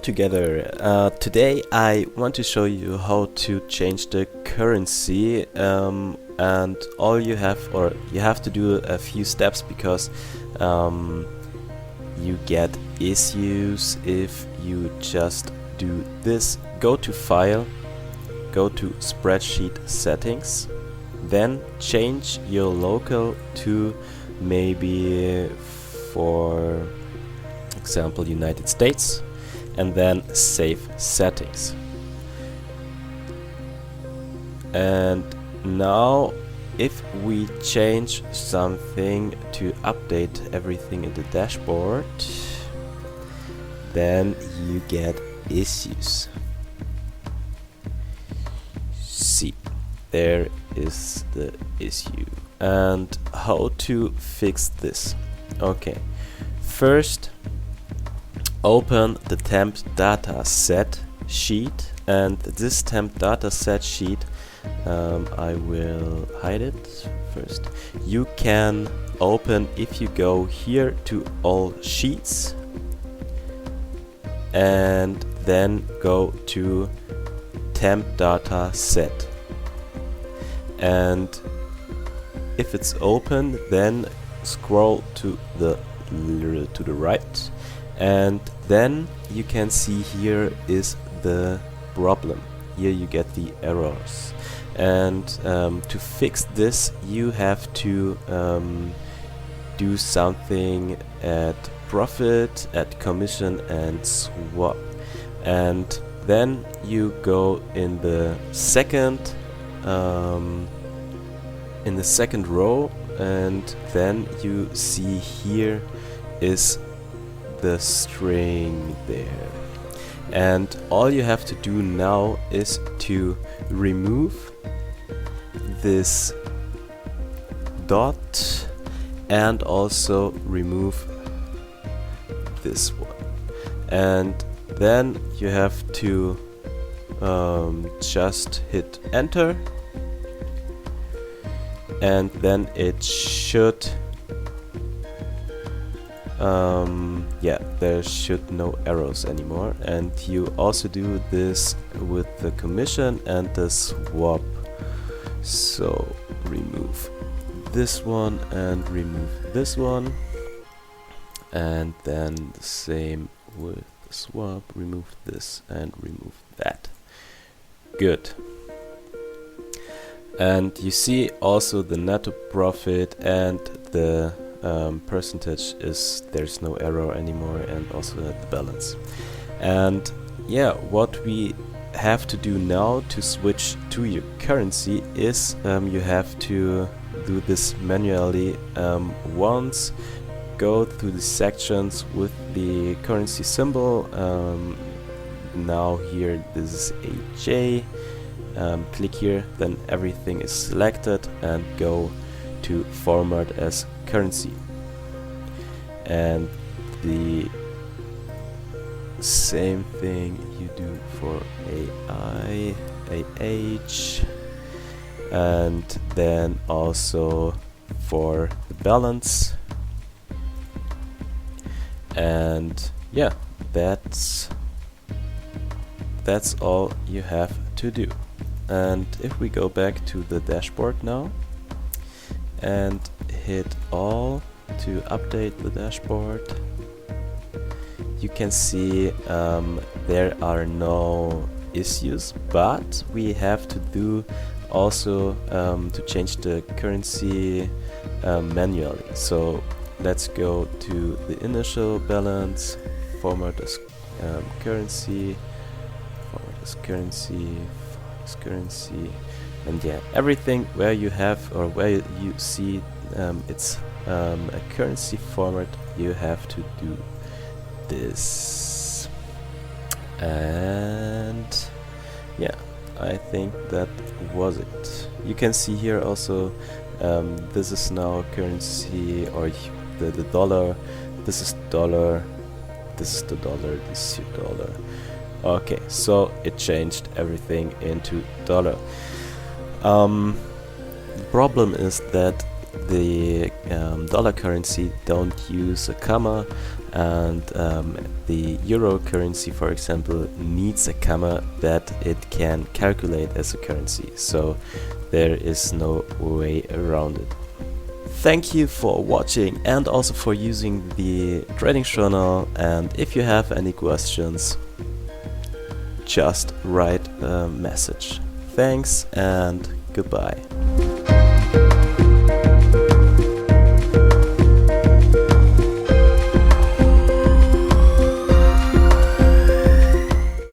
together. Today I want to show you how to change the currency, and all you have to do a few steps because you get issues if you just do this. Go to File, go to Spreadsheet Settings, then change your local to maybe, for example, United States, and then save settings. And now if we change something to update everything in the dashboard, then you get issues. See, there is the issue. And how to fix this? Okay, first open the temp data set sheet, and this temp data set sheet, I will hide it first. You can open if you go here to all sheets and then go to temp data set, and if it's open, then scroll to the right, and then you can see here is the problem. Here you get the errors, and to fix this you have to do something at profit, at commission and swap, and then you go in the second row, and then you see here is the string there, and all you have to do now is to remove this dot and also remove this one, and then you have to just hit enter, and then it should there should no arrows anymore. And you also do this with the commission and the swap, so remove this one and remove this one, and then the same with the swap, remove this and remove that. Good. And you see also the net profit and the percentage is, there's no error anymore, and also the balance. And yeah, what we have to do now to switch to your currency is you have to do this manually. Once go through the sections with the currency symbol. Now here this is a J. Click here, then everything is selected, and go to format as currency, and the same thing you do for AI, AH, and then also for the balance. And yeah, that's all you have to do. And if we go back to the dashboard now and hit all to update the dashboard, you can see there are no issues, but we have to do also to change the currency manually. So let's go to the initial balance, format as currency, format as currency, and yeah, everything where you have or where you see it's a currency format, you have to do this. And yeah, I think that was it. You can see here also this is now currency, or the dollar. This is dollar, this is the dollar, this is your dollar. Okay, so it changed everything into dollar. The problem is that the dollar currency don't use a comma, and the euro currency, for example, needs a comma that it can calculate as a currency, so there is no way around it. Thank you for watching and also for using the trading journal, and if you have any questions, just write a message. Thanks and goodbye.